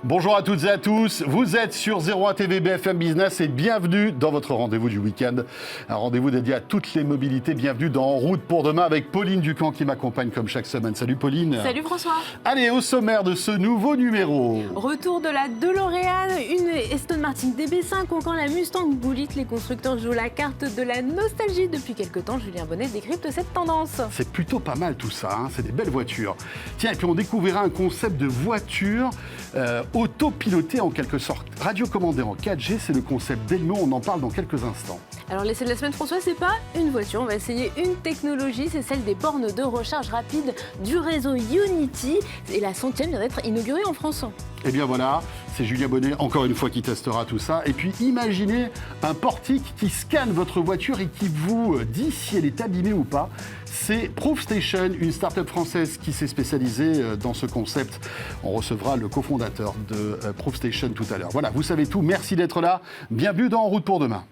Bonjour à toutes et à tous, vous êtes sur 01 TV BFM Business et bienvenue dans votre rendez-vous du week-end. Un rendez-vous dédié à toutes les mobilités. Bienvenue dans En route pour demain avec Pauline Ducamp qui m'accompagne comme chaque semaine. Salut Pauline. Salut François. Allez, au sommaire de ce nouveau numéro. Retour de la DeLorean, une Aston Martin DB5 ou encore la Mustang Bullitt. Les constructeurs jouent la carte de la nostalgie. Depuis quelques temps, Julien Bonnet décrypte cette tendance. C'est plutôt pas mal tout ça, hein, c'est des belles voitures. Tiens, et puis on découvrira un concept de voiture autopilotée en quelque sorte. Radiocommandée en 4G, c'est le concept d'Elmo, on en parle dans quelques instants. Alors l'essai de la semaine, François, c'est pas une voiture, on va essayer une technologie, c'est celle des bornes de recharge rapide du réseau Unity. Et la 100e vient d'être inaugurée en France. Et bien voilà, c'est Julien Bonnet, encore une fois, qui testera tout ça. Et puis imaginez un portique qui scanne votre voiture et qui vous dit si elle est abîmée ou pas. C'est ProofStation, une start-up française qui s'est spécialisée dans ce concept. On recevra le cofondateur de ProofStation tout à l'heure. Voilà, vous savez tout, merci d'être là. Bienvenue dans En route pour demain.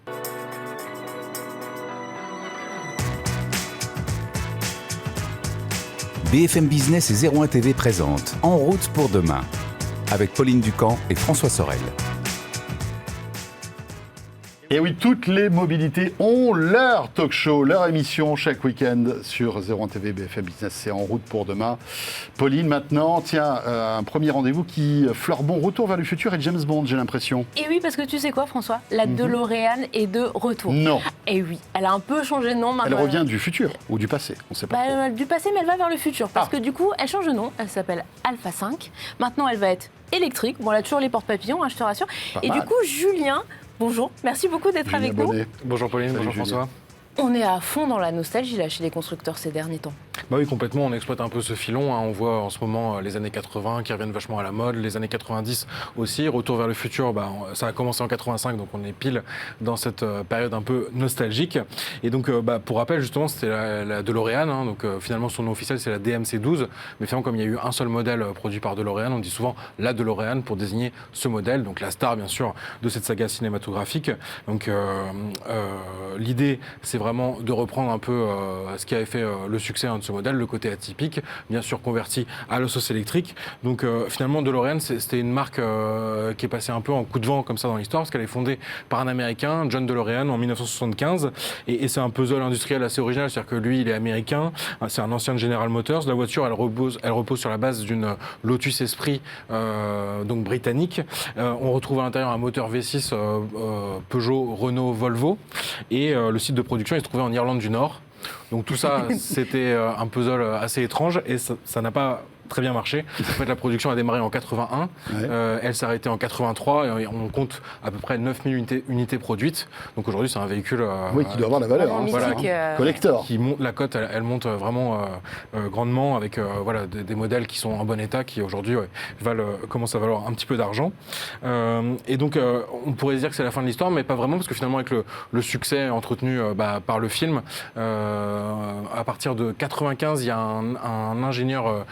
BFM Business et 01 TV présente En route pour demain avec Pauline Ducamp et François Sorel. Et oui, toutes les mobilités ont leur talk show, leur émission chaque week-end sur 01 TV BFM Business. C'est En route pour demain. Pauline, maintenant, tiens, un premier rendez-vous qui fleure bon retour vers le futur et James Bond, j'ai l'impression. Et oui, parce que tu sais quoi, François, la DeLorean est de retour. Non. Et oui, elle a un peu changé de nom Elle maintenant. revient du futur ou du passé, on ne sait pas trop. Du passé, mais elle va vers le futur. Parce que du coup, elle change de nom. Elle s'appelle Alpha 5. Maintenant, elle va être électrique. Bon, elle a toujours les porte-papillons, hein, je te rassure. Pas Et mal. du coup, Julien, bonjour. Merci beaucoup d'être Julien avec Bonnet. Bonjour Pauline, Salut bonjour Julien. François. nous. On est à fond dans la nostalgie là chez les constructeurs ces derniers temps. Bah oui, complètement, on exploite un peu ce filon. On voit en ce moment les années 80 qui reviennent vachement à la mode, les années 90 aussi. Retour vers le futur, ça a commencé en 85, donc on est pile dans cette période un peu nostalgique. Et donc, pour rappel, justement, c'était la DeLorean. Hein, donc finalement, son nom officiel, c'est la DMC-12. Mais finalement, comme il y a eu un seul modèle produit par DeLorean, on dit souvent la DeLorean pour désigner ce modèle. Donc la star, bien sûr, de cette saga cinématographique. Donc l'idée, c'est vraiment de reprendre un peu ce qui avait fait le succès de ce modèle, le côté atypique, bien sûr converti à la sauce électrique. Donc finalement, DeLorean, c'était une marque qui est passée un peu en coup de vent comme ça dans l'histoire, parce qu'elle est fondée par un Américain, John DeLorean, en 1975. Et c'est un puzzle industriel assez original, c'est-à-dire que lui, il est américain, c'est un ancien de General Motors. La voiture, elle repose sur la base d'une Lotus Esprit, donc britannique. On retrouve à l'intérieur un moteur V6 Peugeot, Renault, Volvo. Et le site de production est trouvé en Irlande du Nord. Donc tout ça, c'était un puzzle assez étrange et ça n'a pas très bien marché. En fait, la production a démarré en 81, elle s'est arrêtée en 83 et on compte à peu près 9000 unités produites. Donc aujourd'hui, c'est un véhicule Oui, qui doit avoir la valeur. Vraiment Hein, mythique, collector. qui monte, la cote, elle monte vraiment grandement avec des modèles qui sont en bon état, qui aujourd'hui commencent à valoir un petit peu d'argent. Et donc, on pourrait dire que c'est la fin de l'histoire, mais pas vraiment, parce que finalement, avec le succès entretenu par le film, à partir de 95, il y a un ingénieur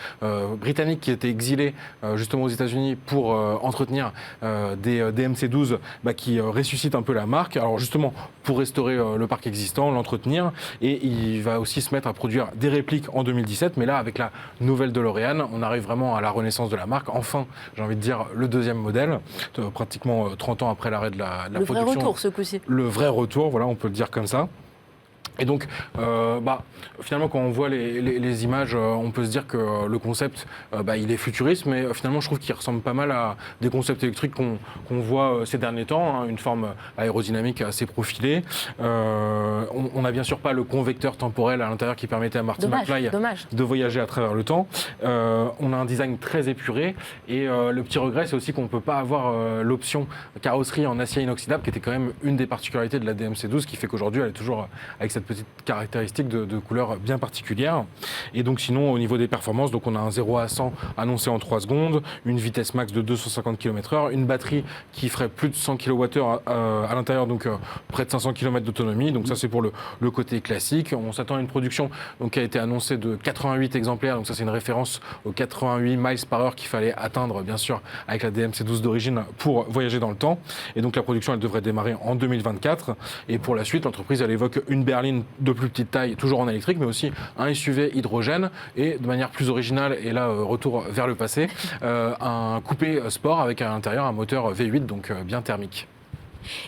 britannique qui était exilé justement aux États-Unis pour entretenir des DMC-12 qui ressuscite un peu la marque. Alors justement, pour restaurer le parc existant, l'entretenir, et il va aussi se mettre à produire des répliques en 2017. Mais là, avec la nouvelle DeLorean, on arrive vraiment à la renaissance de la marque. Enfin, j'ai envie de dire, le deuxième modèle, pratiquement 30 ans après l'arrêt de la Le vrai production. retour ce coup-ci. Le vrai retour, voilà, on peut le dire comme ça. Et donc, finalement, quand on voit les images, on peut se dire que le concept, il est futuriste, mais finalement, je trouve qu'il ressemble pas mal à des concepts électriques qu'on voit ces derniers temps, hein, une forme aérodynamique assez profilée. On n'a bien sûr pas le convecteur temporel à l'intérieur qui permettait à Marty McFly de voyager à travers le temps. On a un design très épuré, et le petit regret, c'est aussi qu'on ne peut pas avoir l'option carrosserie en acier inoxydable, qui était quand même une des particularités de la DMC-12, qui fait qu'aujourd'hui, elle est toujours avec cette petite caractéristique de couleur bien particulière. Et donc sinon, au niveau des performances, donc on a un 0 à 100 annoncé en 3 secondes, une vitesse max de 250 km/h, une batterie qui ferait plus de 100 kWh à l'intérieur, donc près de 500 km d'autonomie. Donc ça, c'est pour le côté classique. On s'attend à une production qui a été annoncée de 88 exemplaires. Donc ça, c'est une référence aux 88 miles par heure qu'il fallait atteindre, bien sûr, avec la DMC-12 d'origine pour voyager dans le temps. Et donc la production, elle devrait démarrer en 2024. Et pour la suite, l'entreprise, elle évoque une berline de plus petite taille, toujours en électrique, mais aussi un SUV hydrogène et de manière plus originale, et là, retour vers le passé, un coupé sport avec à l'intérieur un moteur V8, donc bien thermique.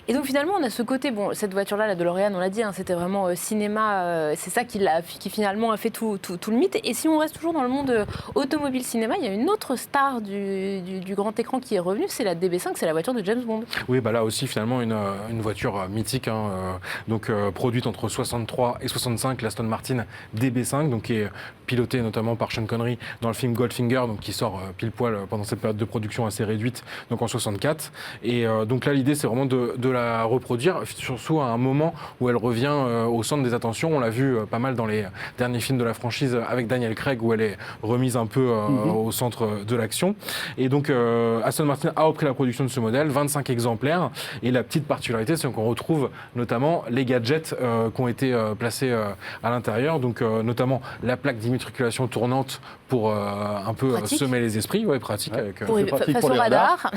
Et donc finalement, on a ce côté, bon, cette voiture-là, la DeLorean, on l'a dit, hein, c'était vraiment cinéma, c'est ça qui finalement a fait tout le mythe. Et si on reste toujours dans le monde automobile cinéma, il y a une autre star du grand écran qui est revenue, c'est la DB5, c'est la voiture de James Bond. Oui, bah là aussi finalement une voiture mythique, hein, donc produite entre 63 et 65, l'Aston Martin DB5, donc qui est pilotée notamment par Sean Connery dans le film Goldfinger, donc qui sort pile poil pendant cette période de production assez réduite, donc en 64. Et donc là, l'idée, c'est vraiment de la reproduire, surtout à un moment où elle revient au centre des attentions. On l'a vu pas mal dans les derniers films de la franchise avec Daniel Craig, où elle est remise un peu au centre de l'action. Et donc, Aston Martin a repris la production de ce modèle, 25 exemplaires. Et la petite particularité, c'est qu'on retrouve notamment les gadgets qui ont été placés à l'intérieur. Donc, notamment la plaque d'immatriculation tournante pour un peu semer les esprits. Ouais, pratique. Ouais. Avec, Face au radar.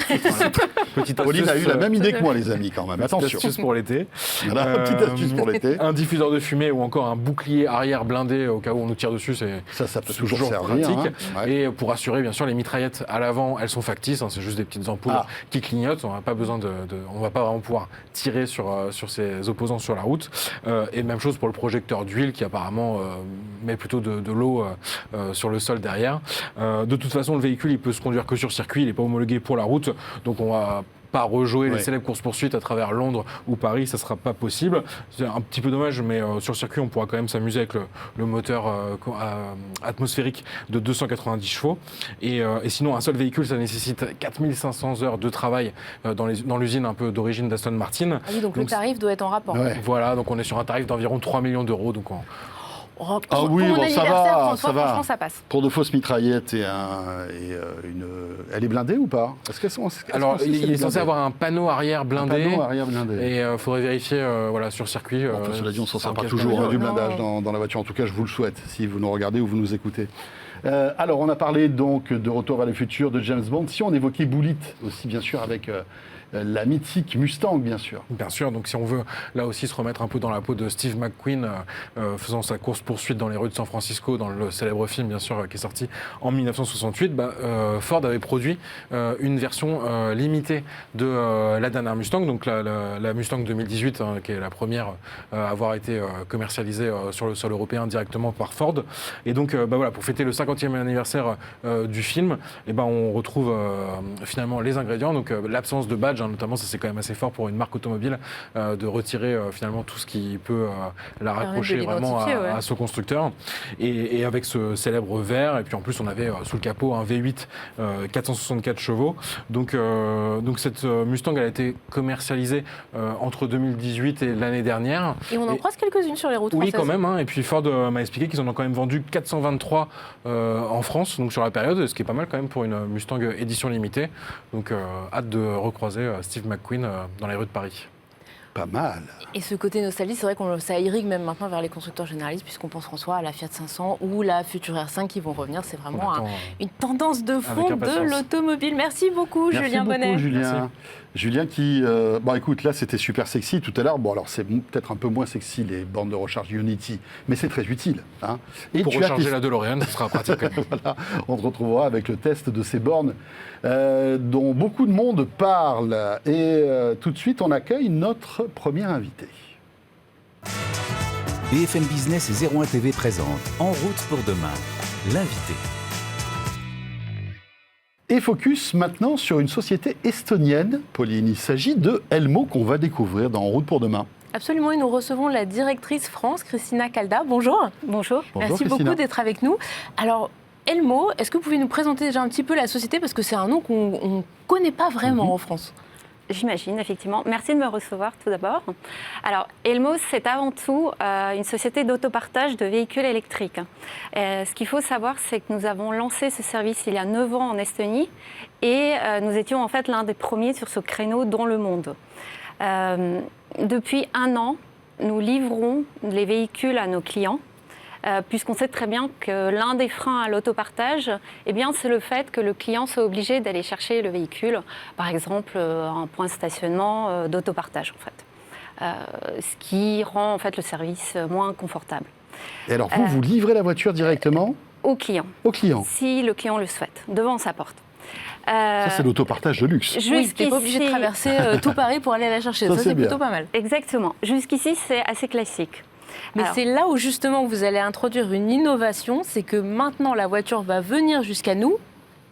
petite Pauline a eu la même idée que moi, les amis, quand même. Petite Attention. astuce pour l'été. Voilà, petite astuce pour l'été. Un diffuseur de fumée ou encore un bouclier arrière blindé au cas où on nous tire dessus, Ça peut toujours servir. pratique. Hein. Ouais. Et pour assurer, bien sûr, les mitraillettes à l'avant, elles sont factices. Hein, c'est juste des petites ampoules qui clignotent. On n'a pas besoin on va pas vraiment pouvoir tirer sur ses opposants sur la route. Et même chose pour le projecteur d'huile qui apparemment met plutôt de l'eau sur le sol derrière. De toute façon, le véhicule, il peut se conduire que sur circuit. Il n'est pas homologué pour la route. Donc on va pas rejouer les célèbres courses-poursuites à travers Londres ou Paris, ça sera pas possible. C'est un petit peu dommage, mais sur circuit, on pourra quand même s'amuser avec le moteur atmosphérique de 290 chevaux. Et sinon, un seul véhicule, ça nécessite 4500 heures de travail dans l'usine un peu d'origine d'Aston Martin. Ah oui, donc le tarif doit être en rapport. Ouais. Voilà, donc on est sur un tarif d'environ 3 millions d'euros. Donc Ah oui, pour mon bon, ça anniversaire, va, François, ça va. franchement, ça passe. Pour de fausses mitraillettes elle est blindée ou pas? Alors, il est censé avoir un panneau arrière blindé. Un panneau arrière blindé. Et il faudrait vérifier sur circuit. Enfin, cela dit, on ne s'en sert pas pièce toujours majeure. du blindage dans la voiture. En tout cas, je vous le souhaite, si vous nous regardez ou vous nous écoutez. Alors, on a parlé donc de Retour vers le futur, de James Bond. Si on évoquait Bullitt aussi, bien sûr, avec la mythique Mustang, bien sûr. Bien sûr, donc si on veut là aussi se remettre un peu dans la peau de Steve McQueen, faisant sa course-poursuite dans les rues de San Francisco, dans le célèbre film, bien sûr, qui est sorti en 1968, Ford avait produit une version limitée de la dernière Mustang, donc la Mustang 2018, hein, qui est la première à avoir été commercialisée sur le sol européen directement par Ford. Et donc, voilà, pour fêter le 50e anniversaire du film, on retrouve finalement les ingrédients, donc l'absence de badge, hein, notamment, ça c'est quand même assez fort pour une marque automobile de retirer finalement tout ce qui peut la raccrocher vraiment à ce constructeur. Et avec ce célèbre vert, et puis en plus on avait sous le capot un V8 464 chevaux. Donc cette Mustang, elle a été commercialisée entre 2018 et l'année dernière. Et on en croise quelques-unes sur les routes françaises. Oui, quand même. Hein. Et puis Ford m'a expliqué qu'ils en ont quand même vendu 423 en France, donc sur la période, ce qui est pas mal quand même pour une Mustang édition limitée. Donc hâte de recroiser Steve McQueen dans les rues de Paris. Pas mal. Et ce côté nostalgie, c'est vrai que ça irrigue même maintenant vers les constructeurs généralistes, puisqu'on pense, François, à la Fiat 500 ou la future R5 qui vont revenir. C'est vraiment une tendance de fond de l'automobile. Merci beaucoup, Julien Bonnet. Julien. Merci. Julien qui... écoute, là, c'était super sexy tout à l'heure. Bon, alors, c'est peut-être un peu moins sexy, les bornes de recharge Unity, mais c'est très utile. Hein. Et pour recharger la DeLorean, ce sera pratique. Voilà, on se retrouvera avec le test de ces bornes dont beaucoup de monde parle. Et tout de suite, on accueille notre premier invité. BFM Business et 01 TV présente En route pour demain, l'invité. Et focus maintenant sur une société estonienne, Pauline. Il s'agit de Elmo qu'on va découvrir dans En route pour demain. Absolument, et nous recevons la directrice France, Christina Calda. Bonjour. Bonjour. Merci beaucoup d'être avec nous. Alors, Elmo, est-ce que vous pouvez nous présenter déjà un petit peu la société, parce que c'est un nom qu'on ne connaît pas vraiment en France. J'imagine, effectivement. Merci de me recevoir tout d'abord. Alors, Elmo, c'est avant tout une société d'autopartage de véhicules électriques. Ce qu'il faut savoir, c'est que nous avons lancé ce service il y a 9 ans en Estonie et nous étions en fait l'un des premiers sur ce créneau dans le monde. Depuis 1 an, nous livrons les véhicules à nos clients. Puisqu'on sait très bien que l'un des freins à l'autopartage, c'est le fait que le client soit obligé d'aller chercher le véhicule, par exemple un point de stationnement d'autopartage en fait. ce qui rend en fait le service moins confortable. Et alors vous livrez la voiture directement au client. Au client. Si le client le souhaite, devant sa porte. Ça, c'est l'autopartage de luxe. Oui, tu n'es pas obligé de traverser tout Paris pour aller la chercher. Ça, c'est plutôt pas mal. Exactement. Jusqu'ici, c'est assez classique. Mais c'est là où justement vous allez introduire une innovation, c'est que maintenant la voiture va venir jusqu'à nous,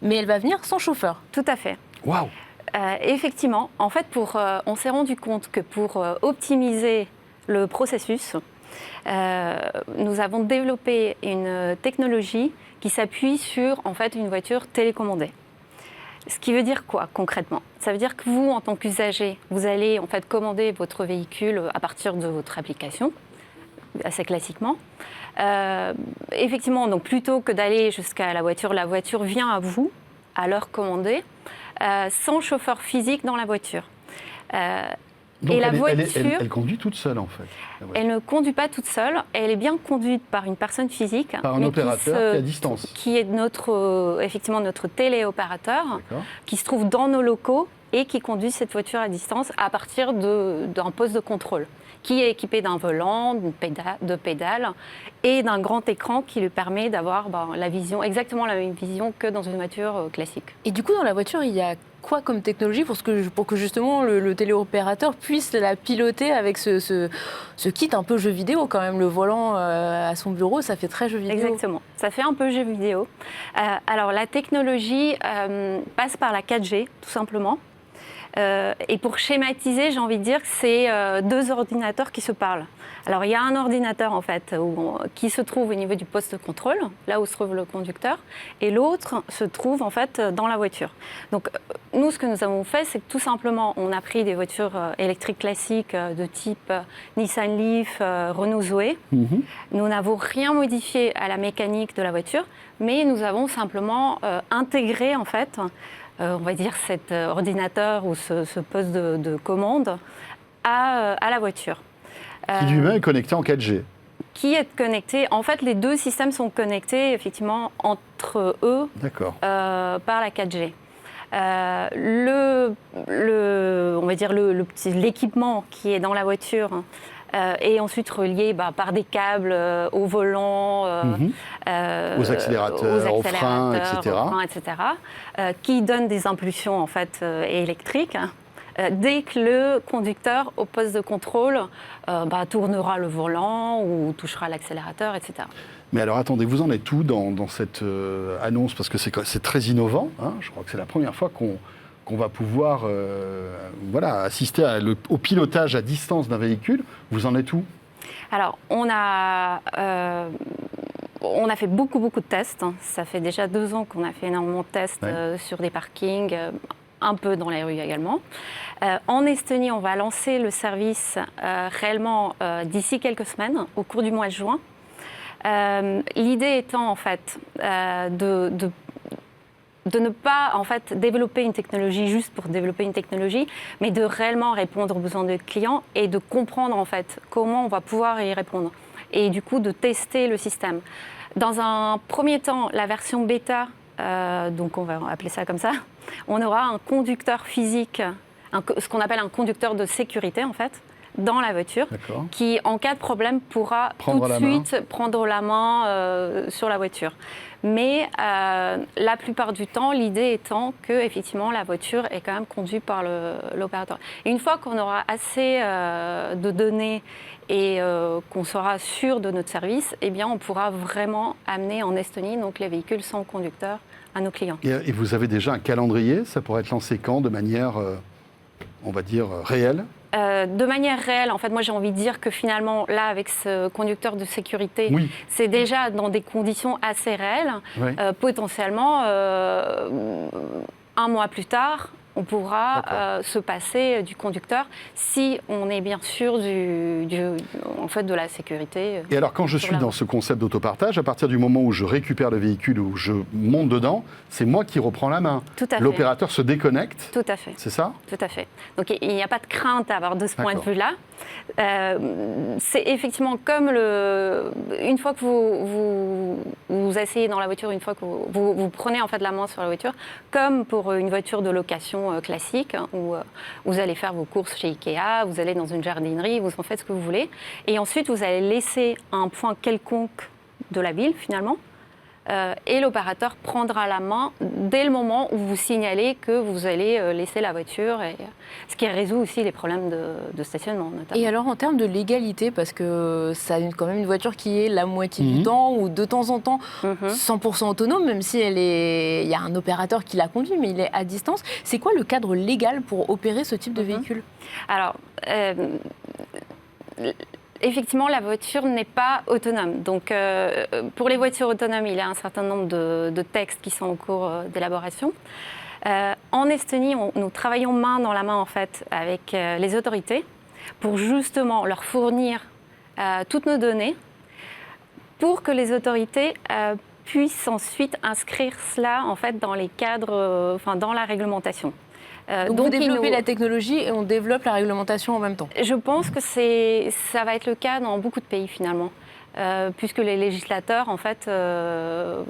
mais elle va venir sans chauffeur. Tout à fait. Waouh. Effectivement, en fait, on s'est rendu compte que pour optimiser le processus, nous avons développé une technologie qui s'appuie sur en fait, une voiture télécommandée. Ce qui veut dire quoi concrètement? Ça veut dire que vous, en tant qu'usager, vous allez en fait commander votre véhicule à partir de votre application, assez classiquement. Effectivement, donc plutôt que d'aller jusqu'à la voiture vient à vous, à l'heure commandée, sans chauffeur physique dans la voiture. Donc et elle conduit toute seule en fait. Elle ne conduit pas toute seule, elle est bien conduite par une personne physique. Par un opérateur qui est à distance. Qui est effectivement notre téléopérateur, qui se trouve dans nos locaux et qui conduit cette voiture à distance à partir d'un poste de contrôle, qui est équipé d'un volant, de pédales et d'un grand écran qui lui permet d'avoir exactement la même vision que dans une voiture classique. Et du coup, dans la voiture, il y a quoi comme technologie pour que justement le téléopérateur puisse la piloter avec ce kit un peu jeu vidéo quand même, le volant à son bureau, ça fait très jeu vidéo. Exactement, ça fait un peu jeu vidéo. Alors la technologie passe par la 4G tout simplement. Et pour schématiser, j'ai envie de dire que c'est deux ordinateurs qui se parlent. Alors il y a un ordinateur en fait qui se trouve au niveau du poste de contrôle, là où se trouve le conducteur, et l'autre se trouve en fait dans la voiture. Donc nous, ce que nous avons fait, c'est que tout simplement, on a pris des voitures électriques classiques de type Nissan Leaf, Renault Zoé. Nous n'avons rien modifié à la mécanique de la voiture, mais nous avons simplement intégré en fait on va dire cet ordinateur ou ce poste de commande à la voiture. Qui lui-même est connecté en 4G. Qui est connecté. En fait, les deux systèmes sont connectés effectivement entre eux par la 4G. On va dire l'équipement qui est dans la voiture est ensuite relié par des câbles au volant, aux accélérateurs, aux freins, etc. Qui donnent des impulsions en fait, électriques. Dès que le conducteur au poste de contrôle tournera le volant ou touchera l'accélérateur, etc. Mais alors attendez, vous en êtes où dans cette annonce? Parce que c'est très innovant, hein. Je crois que c'est la première fois qu'on va pouvoir assister au pilotage à distance d'un véhicule. Vous en êtes où? Alors, on a fait beaucoup de tests. Ça fait déjà 2 ans qu'on a fait énormément de tests sur des parkings, un peu dans les rues également. En Estonie, on va lancer le service réellement d'ici quelques semaines, au cours du mois de juin. L'idée étant en fait de ne pas en fait développer une technologie juste pour développer une technologie, mais de réellement répondre aux besoins de notre client et de comprendre en fait comment on va pouvoir y répondre. Et du coup de tester le système. Dans un premier temps, la version bêta, donc on va appeler ça comme ça, on aura un conducteur physique, ce qu'on appelle un conducteur de sécurité en fait, dans la voiture, qui en cas de problème pourra tout de suite prendre la main sur la voiture. Mais la plupart du temps, l'idée étant que effectivement la voiture est quand même conduite par l'opérateur. Et une fois qu'on aura assez de données et qu'on sera sûr de notre service, eh bien on pourra vraiment amener en Estonie donc les véhicules sans conducteur à nos clients. Et vous avez déjà un calendrier? Ça pourrait être lancé quand, de manière, on va dire, réelle? De manière réelle, en fait, moi j'ai envie de dire que finalement, là, avec ce conducteur de sécurité, c'est déjà dans des conditions assez réelles. Potentiellement, 1 mois plus tard, on pourra se passer du conducteur si on est bien sûr en fait, de la sécurité. Et alors, quand je suis dans ce concept d'autopartage, à partir du moment où je récupère le véhicule, où je monte dedans, c'est moi qui reprends la main. Tout à fait. L'opérateur se déconnecte. Tout à fait. C'est ça? Tout à fait. Donc, il n'y a pas de crainte à avoir de ce point de vue-là. C'est effectivement comme une fois que vous asseyez dans la voiture, une fois que vous prenez en fait la main sur la voiture, comme pour une voiture de location restaurant classique où vous allez faire vos courses chez Ikea, vous allez dans une jardinerie, vous en faites ce que vous voulez. Et ensuite, vous allez laisser un point quelconque de la ville, finalement. Et l'opérateur prendra la main dès le moment où vous signalez que vous allez laisser la voiture, ce qui résout aussi les problèmes de stationnement notamment. Et alors en termes de légalité, parce que ça a quand même une voiture qui est la moitié du temps ou de temps en temps 100% autonome, même si il y a un opérateur qui la conduit, mais il est à distance. C'est quoi le cadre légal pour opérer ce type de véhicule ? Alors, effectivement, la voiture n'est pas autonome. Donc, pour les voitures autonomes, il y a un certain nombre de textes qui sont en cours d'élaboration. En Estonie, nous travaillons main dans la main en fait avec les autorités pour justement leur fournir toutes nos données pour que les autorités puissent ensuite inscrire cela en fait dans les cadres, dans la réglementation. Donc vous développez la technologie et on développe la réglementation en même temps. Je pense que ça va être le cas dans beaucoup de pays finalement, puisque les législateurs en fait ne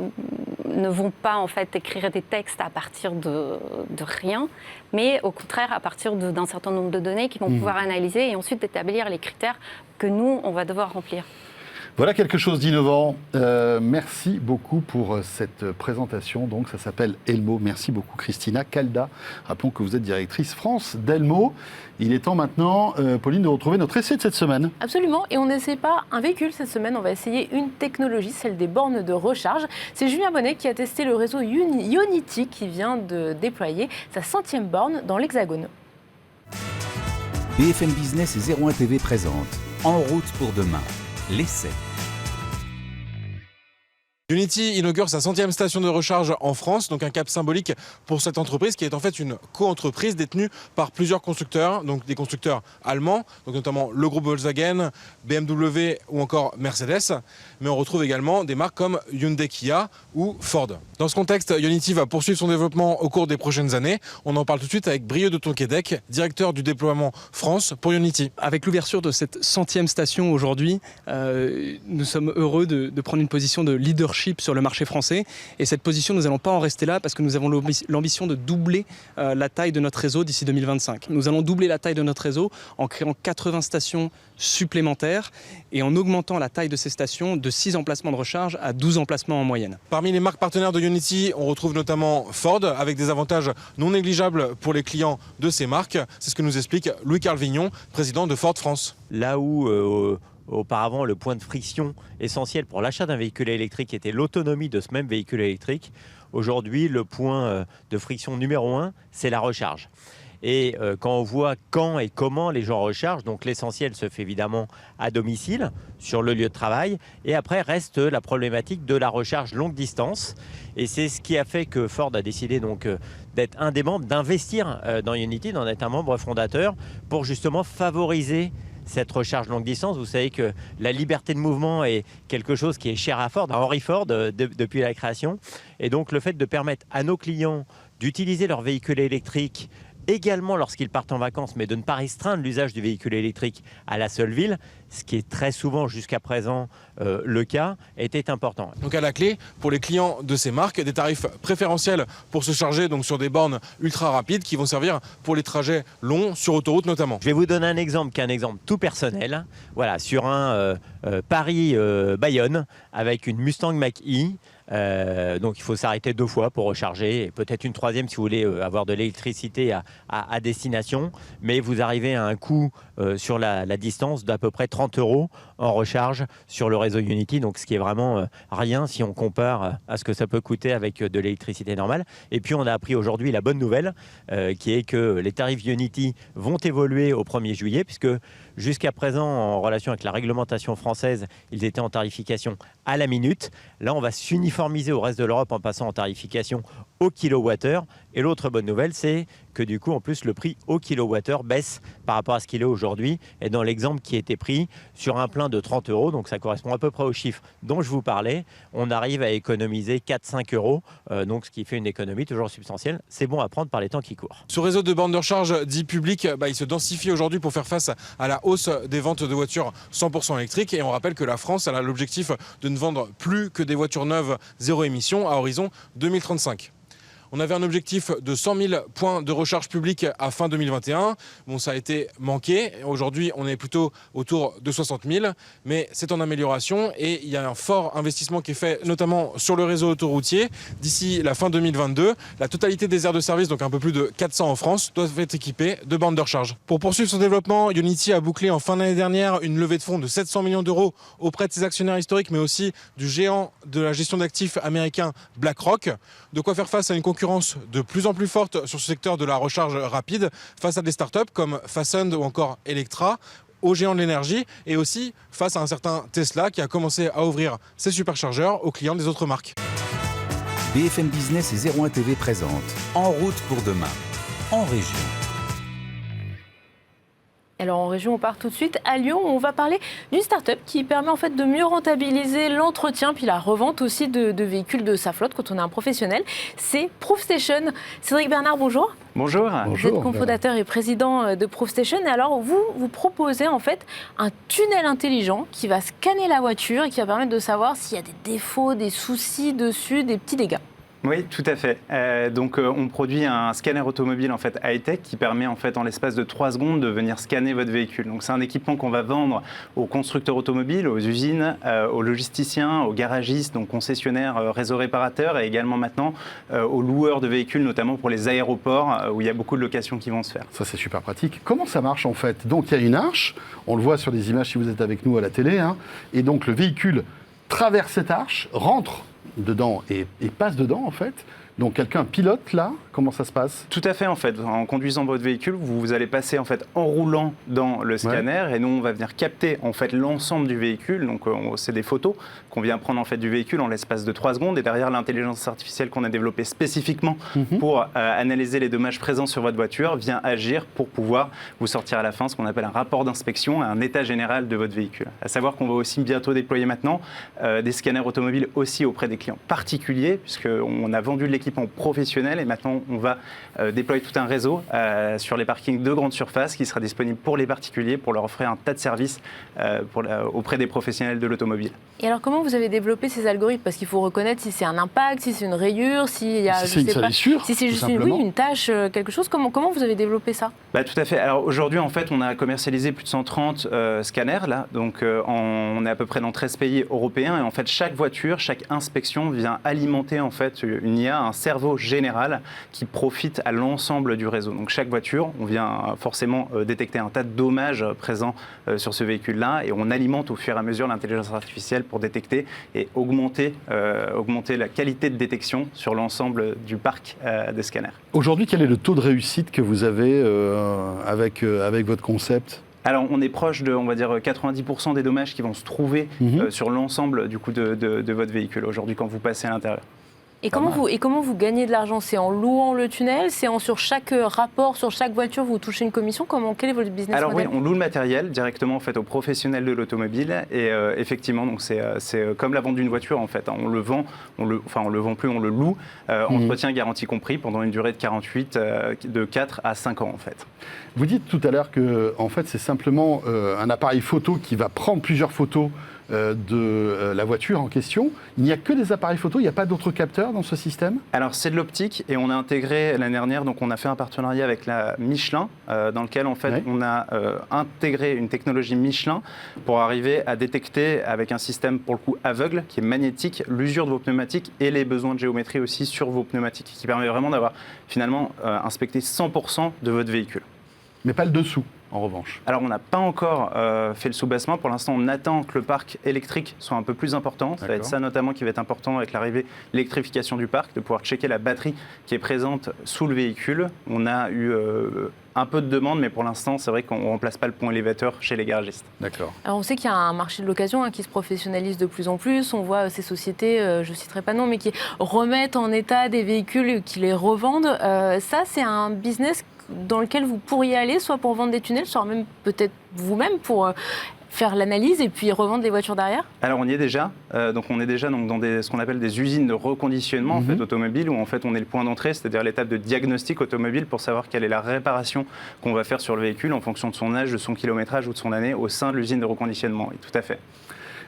vont pas en fait écrire des textes à partir de rien, mais au contraire à partir d'un certain nombre de données qu'ils vont pouvoir analyser et ensuite établir les critères que nous on va devoir remplir. Voilà quelque chose d'innovant. Merci beaucoup pour cette présentation. Donc, ça s'appelle Elmo. Merci beaucoup, Christina Calda. Rappelons que vous êtes directrice France d'Elmo. Il est temps maintenant, Pauline, de retrouver notre essai de cette semaine. Absolument. Et on n'essaie pas un véhicule cette semaine. On va essayer une technologie, celle des bornes de recharge. C'est Julien Bonnet qui a testé le réseau Ionity qui vient de déployer sa 100e borne dans l'Hexagone. BFM Business et 01 TV présente En route pour demain. L'essai. Ionity inaugure sa 100e station de recharge en France, donc un cap symbolique pour cette entreprise qui est en fait une co-entreprise détenue par plusieurs constructeurs, donc des constructeurs allemands, donc notamment le groupe Volkswagen, BMW ou encore Mercedes, mais on retrouve également des marques comme Hyundai Kia ou Ford. Dans ce contexte, Ionity va poursuivre son développement au cours des prochaines années. On en parle tout de suite avec Brieux de Tonquédec, directeur du déploiement France pour Ionity. Avec l'ouverture de cette 100e station aujourd'hui, nous sommes heureux de prendre une position de leadership sur le marché français. Et cette position, nous n'allons pas en rester là parce que nous avons l'ambition de doubler la taille de notre réseau d'ici 2025. Nous allons doubler la taille de notre réseau en créant 80 stations supplémentaires et en augmentant la taille de ces stations de 6 emplacements de recharge à 12 emplacements en moyenne. Parmi les marques partenaires de Ionity, on retrouve notamment Ford avec des avantages non négligeables pour les clients de ces marques. C'est ce que nous explique Louis-Carl Vignon, président de Ford France. Là où auparavant, le point de friction essentiel pour l'achat d'un véhicule électrique était l'autonomie de ce même véhicule électrique. Aujourd'hui, le point de friction numéro 1, c'est la recharge. Et quand on voit quand et comment les gens rechargent, donc l'essentiel se fait évidemment à domicile, sur le lieu de travail. Et après reste la problématique de la recharge longue distance. Et c'est ce qui a fait que Ford a décidé donc d'être un des membres, d'investir dans Ionity, d'en être un membre fondateur pour justement favoriser cette recharge longue distance. Vous savez que la liberté de mouvement est quelque chose qui est cher à Ford, à Henry Ford depuis la création. Et donc le fait de permettre à nos clients d'utiliser leur véhicule électrique également lorsqu'ils partent en vacances, mais de ne pas restreindre l'usage du véhicule électrique à la seule ville, ce qui est très souvent jusqu'à présent le cas, était important. Donc à la clé, pour les clients de ces marques, des tarifs préférentiels pour se charger donc sur des bornes ultra rapides qui vont servir pour les trajets longs sur autoroute notamment. Je vais vous donner un exemple qui est un exemple tout personnel. Voilà, sur un Paris-Bayonne avec une Mustang Mach-E. Donc il faut s'arrêter 2 fois pour recharger et peut-être une 3e si vous voulez avoir de l'électricité à destination, mais vous arrivez à un coût sur la distance d'à peu près 30 € en recharge sur le réseau Ionity, donc ce qui est vraiment rien si on compare à ce que ça peut coûter avec de l'électricité normale. Et puis on a appris aujourd'hui la bonne nouvelle qui est que les tarifs Ionity vont évoluer au 1er juillet puisque jusqu'à présent en relation avec la réglementation française ils étaient en tarification à la minute. Là on va s'uniformiser au reste de l'Europe en passant en tarification au kilowattheure. Et l'autre bonne nouvelle, c'est que du coup, en plus, le prix au kilowattheure baisse par rapport à ce qu'il est aujourd'hui. Et dans l'exemple qui a été pris sur un plein de 30 €, donc ça correspond à peu près au chiffre dont je vous parlais, on arrive à économiser 4-5 €, donc ce qui fait une économie toujours substantielle. C'est bon à prendre par les temps qui courent. Ce réseau de bornes de recharge dit public, il se densifie aujourd'hui pour faire face à la hausse des ventes de voitures 100% électriques. Et on rappelle que la France elle a l'objectif de ne vendre plus que des voitures neuves zéro émission à horizon 2035. On avait un objectif de 100 000 points de recharge publique à fin 2021. Bon, ça a été manqué. Aujourd'hui, on est plutôt autour de 60 000, mais c'est en amélioration et il y a un fort investissement qui est fait, notamment sur le réseau autoroutier. D'ici la fin 2022, la totalité des aires de service, donc un peu plus de 400 en France, doivent être équipées de bandes de recharge. Pour poursuivre son développement, Ionity a bouclé en fin d'année dernière une levée de fonds de 700 millions d'euros auprès de ses actionnaires historiques, mais aussi du géant de la gestion d'actifs américain BlackRock. De quoi faire face à une concurrence de plus en plus forte sur ce secteur de la recharge rapide, face à des startups comme Fastend ou encore Electra, aux géants de l'énergie, et aussi face à un certain Tesla qui a commencé à ouvrir ses superchargeurs aux clients des autres marques. BFM Business et 01 TV présentent En route pour demain, en région. Alors en région, on part tout de suite à Lyon. On va parler d'une start-up qui permet en fait de mieux rentabiliser l'entretien puis la revente aussi de véhicules de sa flotte quand on est un professionnel. C'est ProofStation. Cédric Bernard, bonjour. Bonjour. Vous êtes cofondateur et président de ProofStation. Et alors vous proposez en fait un tunnel intelligent qui va scanner la voiture et qui va permettre de savoir s'il y a des défauts, des soucis dessus, des petits dégâts. Oui, tout à fait. On produit un scanner automobile en fait high-tech qui permet en fait en l'espace de 3 secondes de venir scanner votre véhicule. Donc c'est un équipement qu'on va vendre aux constructeurs automobiles, aux usines, aux logisticiens, aux garagistes, donc concessionnaires, réseaux réparateurs et également maintenant aux loueurs de véhicules, notamment pour les aéroports où il y a beaucoup de locations qui vont se faire. Ça c'est super pratique. Comment ça marche en fait? Donc il y a une arche, on le voit sur les images si vous êtes avec nous à la télé, hein, et donc le véhicule traverse cette arche, rentre dedans et passe dedans en fait. Donc quelqu'un pilote là, comment ça se passe? Tout à fait en fait. En conduisant votre véhicule, vous allez passer en fait en roulant dans le scanner et nous on va venir capter en fait l'ensemble du véhicule. Donc c'est des photos qu'on vient prendre en fait du véhicule en l'espace de 3 secondes et derrière l'intelligence artificielle qu'on a développée spécifiquement pour analyser les dommages présents sur votre voiture vient agir pour pouvoir vous sortir à la fin ce qu'on appelle un rapport d'inspection, un état général de votre véhicule. À savoir qu'on va aussi bientôt déployer maintenant des scanners automobiles aussi auprès des clients particuliers puisqu'on a vendu de l'équipement professionnel et maintenant on va déployer tout un réseau sur les parkings de grande surface qui sera disponible pour les particuliers pour leur offrir un tas de services auprès des professionnels de l'automobile. Et alors comment vous avez développé ces algorithmes? Parce qu'il faut reconnaître si c'est un impact, si c'est une rayure, s'il y a si c'est juste une tâche, quelque chose. Comment vous avez développé ça? Tout à fait. Alors aujourd'hui en fait on a commercialisé plus de 130 scanners là, donc on est à peu près dans 13 pays européens et en fait chaque voiture, chaque inspection vient alimenter en fait une IA, un cerveau général qui profite à l'ensemble du réseau. Donc chaque voiture, on vient forcément détecter un tas de dommages présents sur ce véhicule-là et on alimente au fur et à mesure l'intelligence artificielle pour détecter et augmenter la qualité de détection sur l'ensemble du parc de scanners. Aujourd'hui, quel est le taux de réussite que vous avez avec votre concept? Alors, on est proche de, on va dire, 90% des dommages qui vont se trouver sur l'ensemble du coup de votre véhicule aujourd'hui quand vous passez à l'intérieur. Et comment vous gagnez de l'argent? C'est en louant le tunnel? C'est sur chaque rapport, sur chaque voiture, vous touchez une commission? Quel est votre business model? Alors oui, on loue le matériel directement en fait, aux professionnels de l'automobile et effectivement, donc c'est comme la vente d'une voiture en fait. On le vend, on le vend plus, on le loue, entretien garantie compris pendant une durée de 4 à 5 ans en fait. Vous dites tout à l'heure que en fait, c'est simplement un appareil photo qui va prendre plusieurs photos de la voiture en question. Il n'y a que des appareils photo, il n'y a pas d'autres capteurs dans ce système? Alors c'est de l'optique et on a intégré l'année dernière, donc on a fait un partenariat avec la Michelin dans lequel en fait on a intégré une technologie Michelin pour arriver à détecter avec un système pour le coup aveugle qui est magnétique l'usure de vos pneumatiques et les besoins de géométrie aussi sur vos pneumatiques qui permet vraiment d'avoir finalement inspecté 100% de votre véhicule. Mais pas le dessous, en revanche. Alors, on n'a pas encore fait le sous-bassement. Pour l'instant, on attend que le parc électrique soit un peu plus important. Ça va être ça notamment qui va être important avec l'arrivée de l'électrification du parc, de pouvoir checker la batterie qui est présente sous le véhicule. On a eu un peu de demande, mais pour l'instant, c'est vrai qu'on ne remplace pas le pont élévateur chez les garagistes. D'accord. Alors, on sait qu'il y a un marché de l'occasion qui se professionnalise de plus en plus. On voit ces sociétés, je ne citerai pas de nom, mais qui remettent en état des véhicules, qui les revendent. Ça, c'est un business dans lequel vous pourriez aller, soit pour vendre des tunnels, soit même peut-être vous-même pour faire l'analyse et puis revendre les voitures derrière? Alors on y est déjà, on est déjà dans ce qu'on appelle des usines de reconditionnement en fait, automobile où en fait on est le point d'entrée, c'est-à-dire l'étape de diagnostic automobile pour savoir quelle est la réparation qu'on va faire sur le véhicule en fonction de son âge, de son kilométrage ou de son année au sein de l'usine de reconditionnement. Et tout à fait.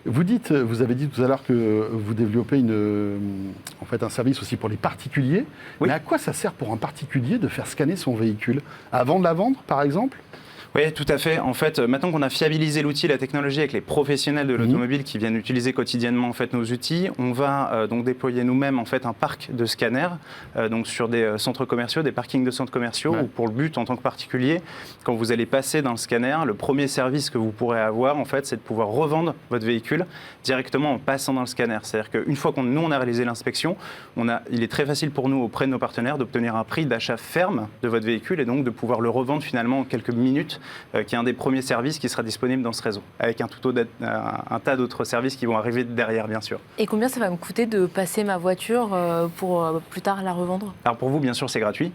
Vous avez dit tout à l'heure que vous développez un service aussi pour les particuliers. Oui. Mais à quoi ça sert pour un particulier de faire scanner son véhicule? Avant de la vendre, par exemple? Oui, tout à fait. En fait, maintenant qu'on a fiabilisé l'outil, la technologie avec les professionnels de l'automobile qui viennent utiliser quotidiennement en fait nos outils, on va donc déployer nous-mêmes en fait un parc de scanners donc sur des centres commerciaux, des parkings de centres commerciaux. Où pour le but, en tant que particulier, quand vous allez passer dans le scanner, le premier service que vous pourrez avoir en fait, c'est de pouvoir revendre votre véhicule directement en passant dans le scanner. C'est-à-dire qu'une fois qu'on a réalisé l'inspection, il est très facile pour nous auprès de nos partenaires d'obtenir un prix d'achat ferme de votre véhicule et donc de pouvoir le revendre finalement en quelques minutes. Qui est un des premiers services qui sera disponible dans ce réseau, avec un tas d'autres services qui vont arriver derrière, bien sûr. Et combien ça va me coûter de passer ma voiture pour plus tard la revendre? Alors pour vous, bien sûr, c'est gratuit.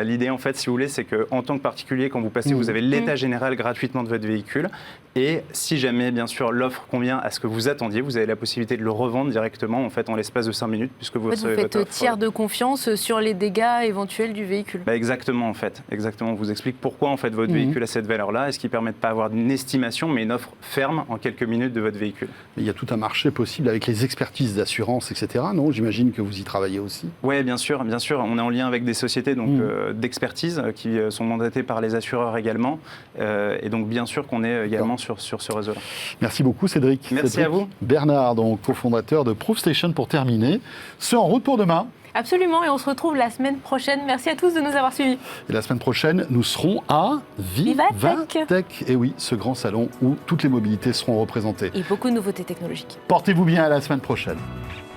L'idée, en fait, si vous voulez, c'est qu'en tant que particulier, quand vous passez, vous avez l'état général gratuitement de votre véhicule. Et si jamais, bien sûr, l'offre convient à ce que vous attendiez, vous avez la possibilité de le revendre directement, en fait, en l'espace de 5 minutes, puisque vous faites tiers de confiance sur les dégâts éventuels du véhicule. Exactement, en fait. Exactement. On vous explique pourquoi, en fait, votre véhicule a cette valeur-là, et ce qui permet de ne pas avoir une estimation, mais une offre ferme en quelques minutes de votre véhicule. Mais il y a tout un marché possible avec les expertises d'assurance, etc. Non? J'imagine que vous y travaillez aussi. Oui, bien sûr, bien sûr. On est en lien avec des sociétés d'expertise qui sont mandatées par les assureurs également. Et donc, bien sûr qu'on est également sur ce réseau-là. Merci beaucoup, Cédric. Merci à vous. Bernard, donc cofondateur de ProofStation, pour terminer. C'est En route pour demain. Absolument, et on se retrouve la semaine prochaine. Merci à tous de nous avoir suivis. Et la semaine prochaine, nous serons à Vivatech. Et oui, ce grand salon où toutes les mobilités seront représentées. Et beaucoup de nouveautés technologiques. Portez-vous bien, à la semaine prochaine.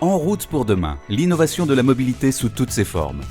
En route pour demain, l'innovation de la mobilité sous toutes ses formes.